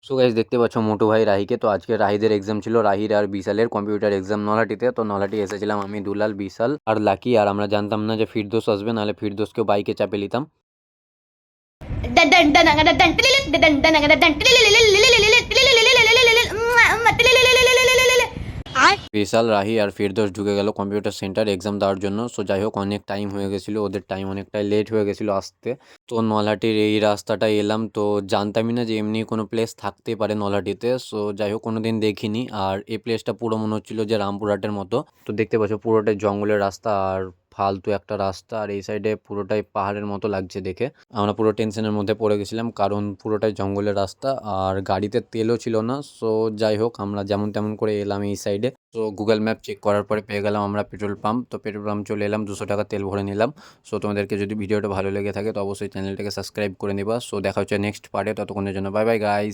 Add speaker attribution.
Speaker 1: So guys দেখতে পাচ্ছ মোটু ভাই রাহিকে। তো আজকে রাহিদের এক্সাম ছিল, রাহির আর বিশালের কম্পিউটার এক্সাম নলহাটিতে। তো নলহাটি এসেছিলাম আমি, দুলাল, বিশাল আর লাকি। আর আমরা জানতাম না যে ফিরদোস আসবে, নাহলে ফিরদোসকেও বাইকে চাপে নিতাম। বিশাল, রাহি আর ফিরদৌস ঢুকে গেল কম্পিউটার সেন্টার এক্সাম দেওয়ার জন্য। সো যাই হোক, অনেক টাইম হয়ে গেছিলো, ওদের টাইম অনেকটাই লেট হয়ে গেছিলো আসতে। তো নলহাটির এই রাস্তাটায় এলাম, তো জানতামই না যে এমনি কোনো প্লেস থাকতে পারে নলহাটিতে। সো যাই হোক, কোনো দিন দেখিনি। আর এই প্লেসটা পুরো মনে হচ্ছিলো যে রামপুরহাটের মতো। তো দেখতে পাচ্ছ পুরোটাই জঙ্গলের রাস্তা আর ফালতু একটা রাস্তা, আর এই সাইডে পুরোটাই পাহাড়ের মতো লাগছে দেখে। আমরা পুরো টেনশনের মধ্যে পড়ে গেছিলাম, কারণ পুরোটাই জঙ্গলের রাস্তা আর গাড়িতে তেলও ছিল না। সো যাই হোক, আমরা যেমন তেমন করে এলাম এই সাইডে। তো গুগল ম্যাপ চেক করার পরে পেয়ে গেলাম আমরা পেট্রোল পাম্প। তো পেট্রোল পাম্প চলে এলাম, 200 টাকা তেল ভরে নিলাম। সো তোমাদেরকে যদি ভিডিওটা ভালো লেগে থাকে তো অবশ্যই চ্যানেলটাকে সাবস্ক্রাইব করে নেবা। সো দেখা হচ্ছে নেক্সট পার্টে, ততক্ষণের জন্য বাই বাই গাইস।